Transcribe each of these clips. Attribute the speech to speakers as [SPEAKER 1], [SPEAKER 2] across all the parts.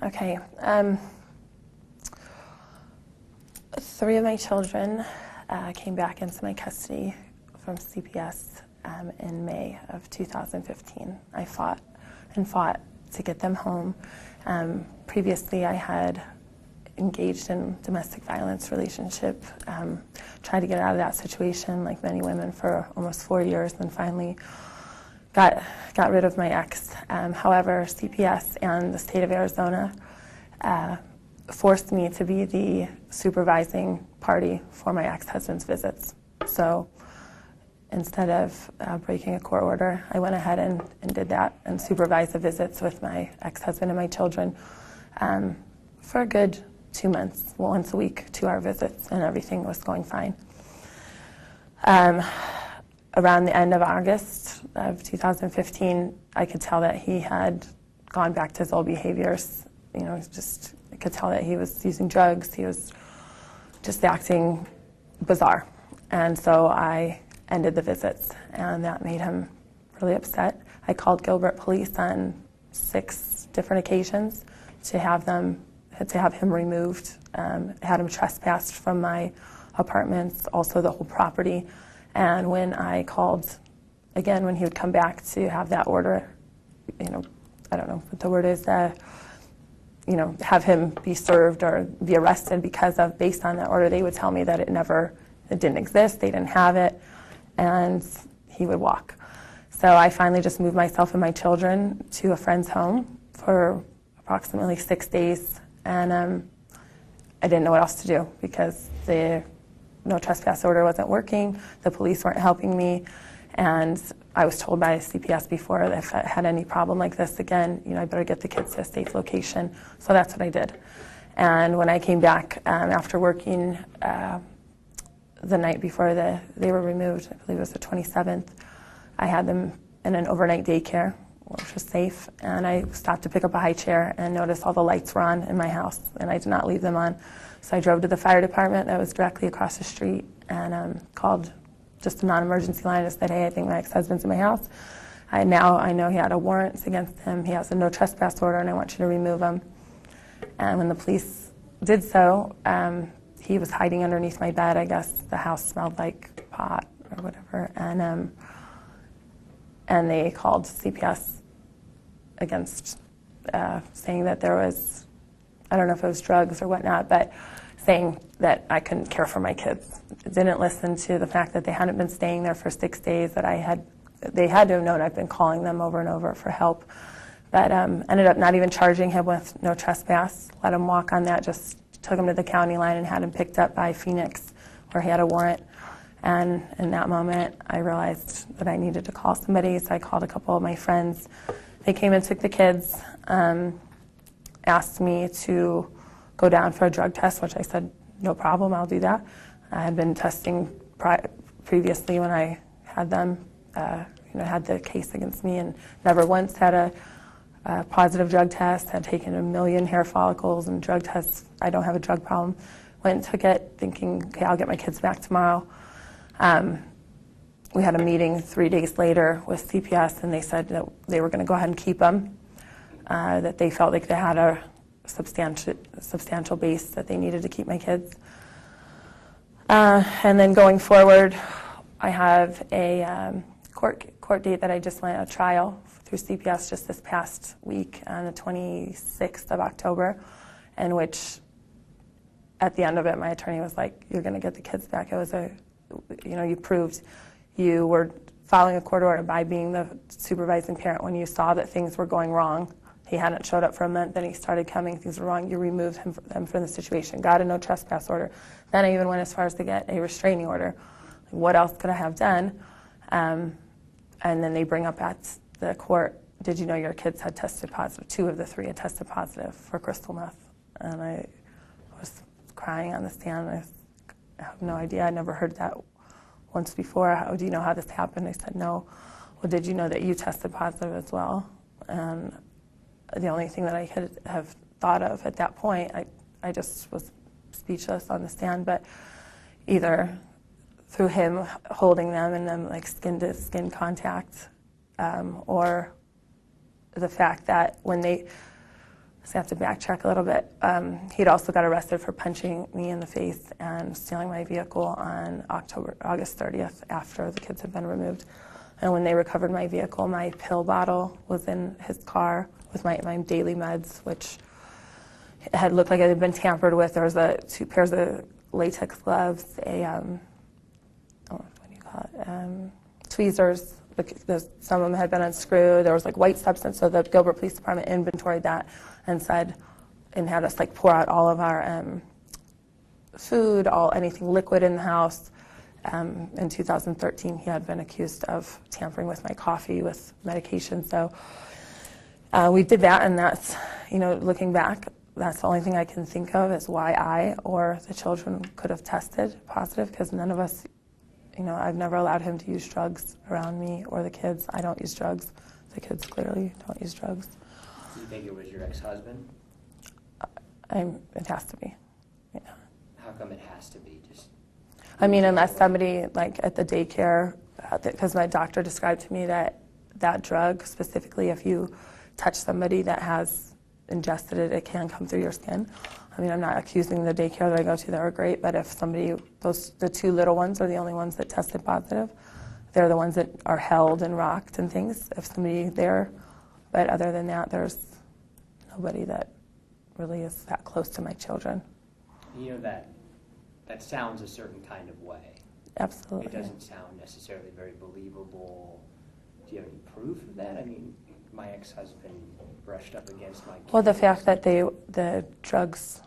[SPEAKER 1] Okay. 3 of my children came back into my custody from CPS in May of 2015. I fought and fought to get them home. Previously, I had engaged in domestic violence relationship, tried to get out of that situation like many women for almost 4 years, and finally got rid of my ex. However, CPS and the state of Arizona forced me to be the supervising party for my ex-husband's visits. So instead of breaking a court order, I went ahead and did that and supervised the visits with my ex-husband and my children for a good 2 months, once a week, 2-hour visits, and everything was going fine. Around the end of August of 2015, I could tell that he had gone back to his old behaviors. You know, I could tell that he was using drugs. He was just acting bizarre. And so I ended the visits, and that made him really upset. I called Gilbert police on 6 different occasions to have him removed, had him trespassed from my apartments, also the whole property. And when I called, again, when he would come back to have that order, you know, I don't know what the word is, you know, have him be served or be arrested based on that order, they would tell me that it didn't exist, they didn't have it, and he would walk. So I finally just moved myself and my children to a friend's home for approximately 6 days, and I didn't know what else to do because the no trespass order wasn't working, the police weren't helping me, and I was told by CPS before that if I had any problem like this again, you know, I better get the kids to a safe location. So that's what I did. And when I came back after working the night before they were removed, I believe it was the 27th, I had them in an overnight daycare, which was safe, and I stopped to pick up a high chair and noticed all the lights were on in my house, and I did not leave them on. So I drove to the fire department that was directly across the street and called just a non-emergency line and said, hey, I think my ex-husband's in my house. I know he had a warrant against him. He has a no trespass order, and I want you to remove him. And when the police did so, he was hiding underneath my bed. I guess the house smelled like pot or whatever. And they called CPS against saying that there was, I don't know if it was drugs or whatnot, but saying that I couldn't care for my kids. Didn't listen to the fact that they hadn't been staying there for 6 days, that they had to have known I'd been calling them over and over for help. But ended up not even charging him with no trespass, let him walk on that, just took him to the county line and had him picked up by Phoenix where he had a warrant. And in that moment, I realized that I needed to call somebody, so I called a couple of my friends. They came and took the kids, asked me to go down for a drug test, which I said, no problem, I'll do that. I had been testing previously when I had them, had the case against me, and never once had a positive drug test, had taken 1 million hair follicles and drug tests. I don't have a drug problem. Went and took it thinking, okay, I'll get my kids back tomorrow. We had a meeting 3 days later with CPS, and they said that they were going to go ahead and keep them, that they felt like they had a substantial base that they needed to keep my kids. And then going forward, I have a court date that I just went a trial through CPS just this past week on the 26th of October, in which at the end of it, my attorney was like, you're going to get the kids back. It was you proved you were following a court order by being the supervising parent when you saw that things were going wrong. He hadn't showed up for a month, then he started coming, things were wrong, you removed them from the situation, got a no trespass order. Then I even went as far as to get a restraining order. What else could I have done? And then they bring up at the court, did you know your kids had tested positive? 2 of the 3 had tested positive for crystal meth. And I was crying on the stand. I have no idea, I never heard that once before. How do you know how this happened? I said, no. Well, did you know that you tested positive as well? And the only thing that I could have thought of at that point, I just was speechless on the stand, but either through him holding them and them like skin to skin contact, or the fact that when So I have to backtrack a little bit. He'd also got arrested for punching me in the face and stealing my vehicle on August 30th after the kids had been removed. And when they recovered my vehicle, my pill bottle was in his car with my daily meds, which had looked like it had been tampered with. There was 2 pairs of latex gloves, tweezers. Some of them had been unscrewed. There was like white substance, so the Gilbert Police Department inventoried that and had us like pour out all of our food, anything liquid in the house. In 2013, he had been accused of tampering with my coffee with medication. So we did that, and that's, looking back, that's the only thing I can think of is why I or the children could have tested positive, because none of us, I've never allowed him to use drugs around me or the kids. I don't use drugs. The kids clearly don't use drugs.
[SPEAKER 2] Do you think it was your ex-husband?
[SPEAKER 1] It has to be, yeah.
[SPEAKER 2] How come it has to be?
[SPEAKER 1] Unless somebody, like at the daycare, because my doctor described to me that drug, specifically if you touch somebody that has ingested it, it can come through your skin. I'm not accusing the daycare that I go to, they were great, but if the 2 little ones are the only ones that tested positive, they're the ones that are held and rocked and things, if somebody there, but other than that, there's nobody that really is that close to my children.
[SPEAKER 2] That sounds a certain kind of way.
[SPEAKER 1] Absolutely.
[SPEAKER 2] It doesn't sound necessarily very believable. Do you have any proof of that? My ex-husband brushed up against my kids.
[SPEAKER 1] Well, the fact that the drugs,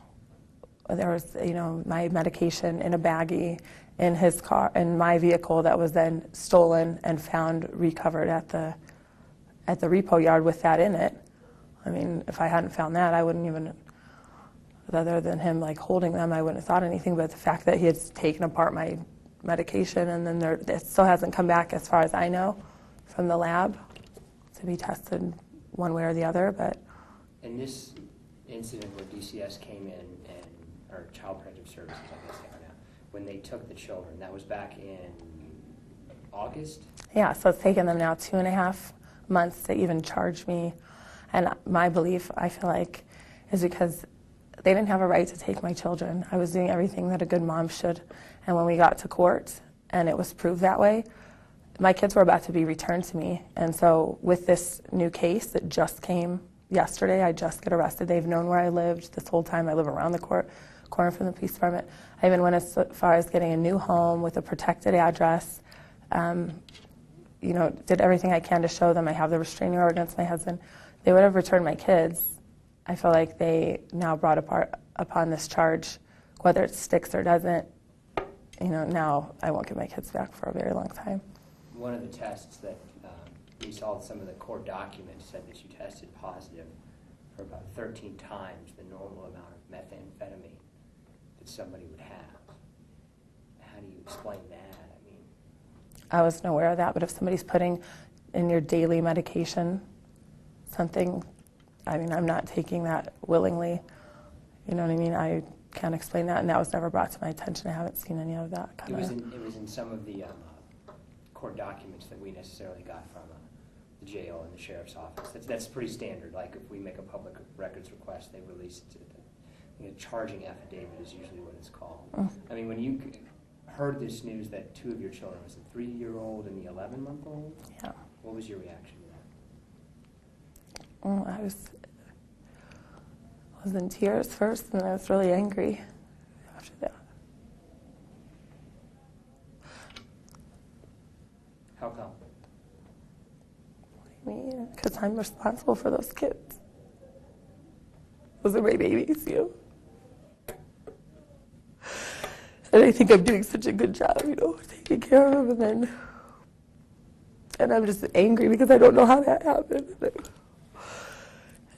[SPEAKER 1] there was, my medication in a baggie in his car, in my vehicle, that was then stolen and found recovered at the repo yard with that in it. If I hadn't found that, I wouldn't even, other than him like holding them, I wouldn't have thought anything. But the fact that he had taken apart my medication and then it still hasn't come back, as far as I know, from the lab to be tested one way or the other. But
[SPEAKER 2] in this incident where DCS came in or Child Protective Services, I guess they are now, when they took the children, that was back in August?
[SPEAKER 1] Yeah, so it's taken them now 2.5 months to even charge me. And my belief, I feel like, is because they didn't have a right to take my children. I was doing everything that a good mom should. And when we got to court and it was proved that way, my kids were about to be returned to me. And so with this new case that just came yesterday, I just got arrested. They've known where I lived this whole time. I live around the corner from the police department. I even went as far as getting a new home with a protected address. Did everything I can to show them I have the restraining order against my husband. They would have returned my kids. I feel like they now brought upon this charge, whether it sticks or doesn't. Now I won't get my kids back for a very long time.
[SPEAKER 2] One of the tests that we saw, some of the court documents said that you tested positive for about 13 times the normal amount of methamphetamine that somebody would have. How do you explain that?
[SPEAKER 1] I wasn't aware of that, but if somebody's putting in your daily medication something, I'm not taking that willingly. You know what I mean? I can't explain that, and that was never brought to my attention. I haven't seen any of that.
[SPEAKER 2] It was in some of the court documents that we necessarily got from the jail and the sheriff's office. That's pretty standard. Like if we make a public records request, they release it. Charging affidavit is usually what it's called. When you heard this news that 2 of your children, was the 3-year-old and the 11-month-old?
[SPEAKER 1] Yeah.
[SPEAKER 2] What was your reaction to that?
[SPEAKER 1] I was in tears first, and I was really angry after that.
[SPEAKER 2] How come?
[SPEAKER 1] What do you mean? Because I'm responsible for those kids. Those are my babies, And I think I'm doing such a good job, taking care of them, and I'm just angry because I don't know how that happened.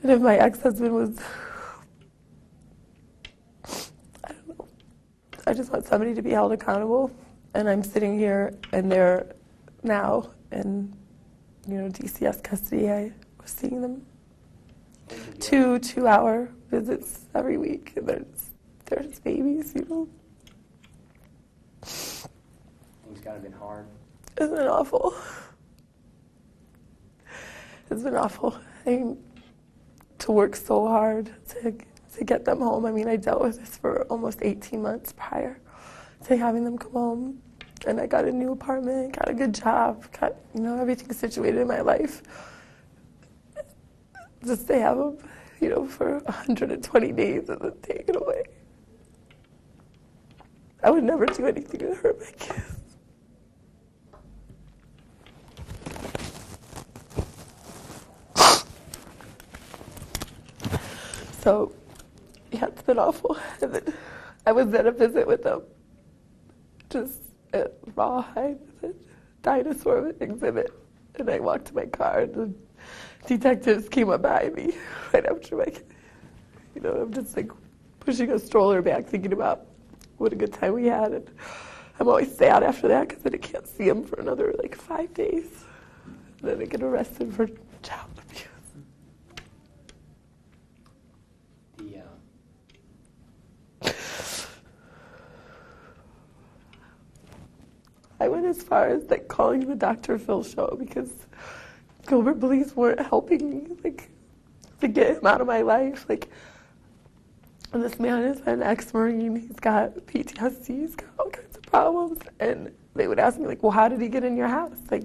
[SPEAKER 1] And if my ex-husband was, I don't know, I just want somebody to be held accountable. And I'm sitting here, and they're now in, DCS custody. I was seeing them 2 2-hour visits every week, and they're just babies,
[SPEAKER 2] It's got to have been hard.
[SPEAKER 1] It's been awful. It's been awful. to work so hard to get them home. I mean, I dealt with this for almost 18 months prior to having them come home. And I got a new apartment, got a good job, got, everything situated in my life. Just to have them, for 120 days and then take it away. I would never do anything to hurt my kids. So, yeah, it's been awful. And then I was at a visit with them, just at Rawhide, the dinosaur exhibit. And I walked to my car, and the detectives came up behind me right after my kid. I'm just like pushing a stroller back, thinking about what a good time we had. And I'm always sad after that because then I can't see him for another 5 days. And then I get arrested for child abuse. I went as far as calling the Dr. Phil show because Gilbert police weren't helping me to get him out of my life. And this man is an ex-Marine. He's got PTSD. He's got all kinds of problems. And they would ask me well, how did he get in your house? I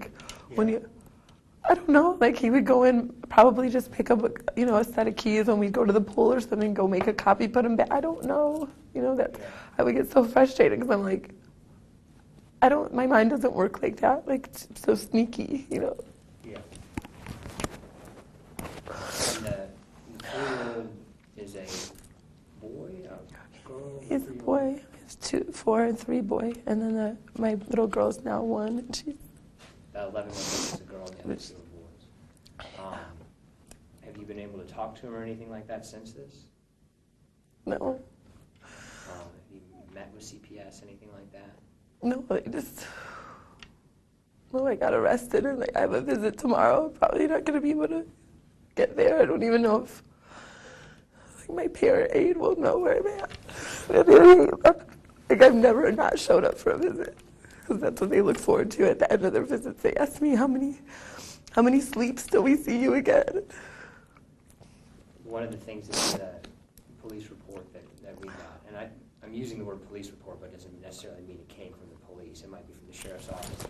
[SPEAKER 1] don't know. He would go in, probably just pick up a set of keys when we'd go to the pool or something, go make a copy, put him back. I don't know. I would get so frustrated because I'm my mind doesn't work like that. It's so sneaky,
[SPEAKER 2] Yeah. And the 4-year-old is a boy, a girl?
[SPEAKER 1] He's a boy. He's 4 and 3 boy. And then my little girl's now 1. And she's
[SPEAKER 2] 11 is a girl and the other 2 are boys. Have you been able to talk to him or anything like that since this?
[SPEAKER 1] No.
[SPEAKER 2] Have you met with CPS, anything like that?
[SPEAKER 1] No, I got arrested and I have a visit tomorrow. I'm probably not going to be able to get there. I don't even know if my parent aide will know where I'm at. I've never not showed up for a visit because that's what they look forward to at the end of their visits. They ask me how many sleeps till we see you again.
[SPEAKER 2] One of the things that's in the police report that we got, and I'm using the word police report, but it doesn't necessarily mean it came from the police. It might be from the sheriff's office.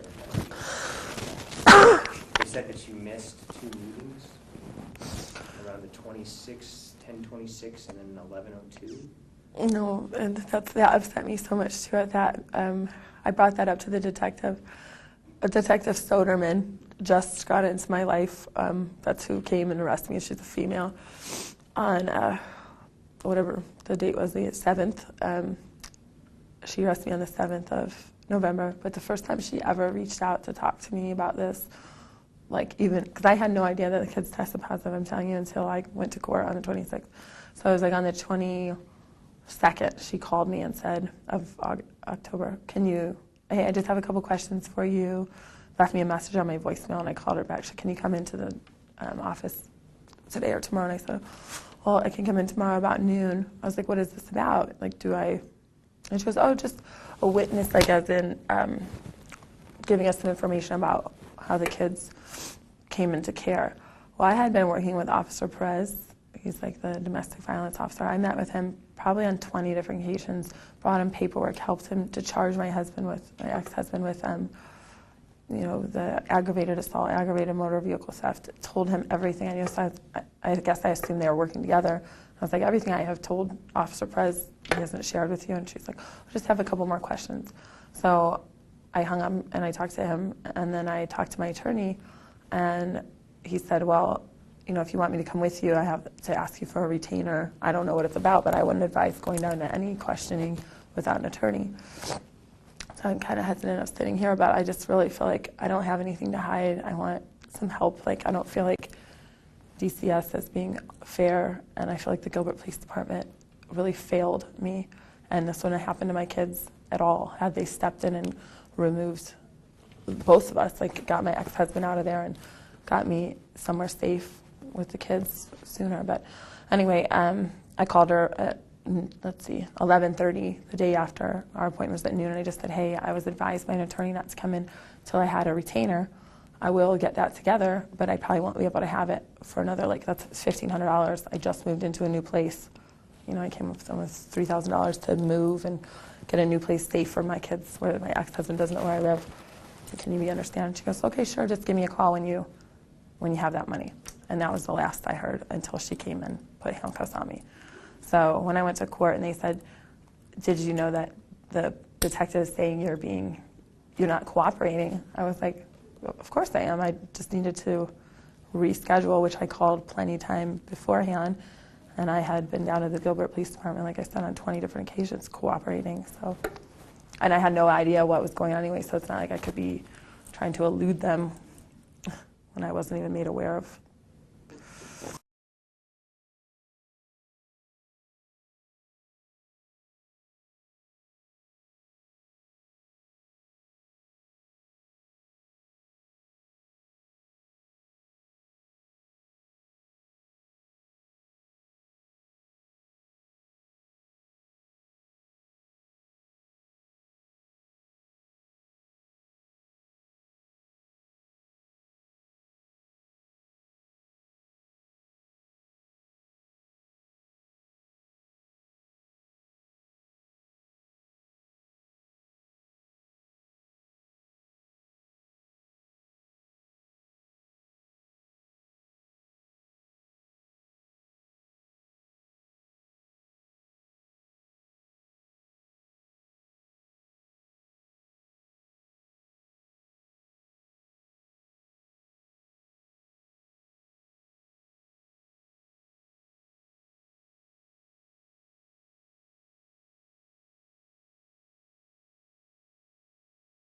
[SPEAKER 2] They said that you missed 2 meetings around the 10:26 and then 11:02.
[SPEAKER 1] No, and that upset me so much too at that. I brought that up to the detective. Detective Soderman just got into my life. That's who came and arrested me. She's a female. On whatever the date was, the 7th. She arrested me on the 7th of November. But the first time she ever reached out to talk to me about this, even, because I had no idea that the kids tested positive, I'm telling you, until I went to court on the 26th. So it was on the 22nd, she called me and said, of October, hey, I just have a couple questions for you. Left me a message on my voicemail, and I called her back. She said, can you come into the office today or tomorrow? And I said, well, I can come in tomorrow about noon. I was like, what is this about? And she goes, oh, just a witness, as in giving us some information about how the kids came into care. Well, I had been working with Officer Perez. He's the domestic violence officer. I met with him probably on 20 different occasions, brought him paperwork, helped him to charge my ex-husband with the aggravated assault, aggravated motor vehicle theft, told him everything I knew. So I guess I assumed they were working together. I was like, everything I have told Officer Perez, he hasn't shared with you. And she's like, I just have a couple more questions. So I hung up and I talked to him, and then I talked to my attorney, and he said, well, if you want me to come with you, I have to ask you for a retainer. I don't know what it's about, but I wouldn't advise going down to any questioning without an attorney. So I'm kind of hesitant of sitting here, but I just really feel like I don't have anything to hide. I want some help. I don't feel like DCS is being fair, and I feel like the Gilbert Police Department really failed me, and this wouldn't have happened to my kids at all had they stepped in and removed both of us, got my ex-husband out of there and got me somewhere safe with the kids sooner. But anyway, I called her at 11:30, the day after our appointment was at noon, and I just said, hey, I was advised by an attorney not to come in until I had a retainer. I will get that together, but I probably won't be able to have it for another, like, that's $1,500. I just moved into a new place. You know, I came up with almost $3,000 to move and get a new place safe for my kids where my ex-husband doesn't know where I live. So can you understand? She goes, okay, sure, just give me a call when you have that money. And that was the last I heard until she came and put handcuffs on me. So when I went to court and they said, did you know that the detective is saying you're not cooperating? I was like, of course I am. I just needed to reschedule, which I called plenty of time beforehand. And I had been down to the Gilbert Police Department, like I said, on 20 different occasions cooperating. So, and I had no idea what was going on anyway, so it's not like I could be trying to elude them when I wasn't even made aware of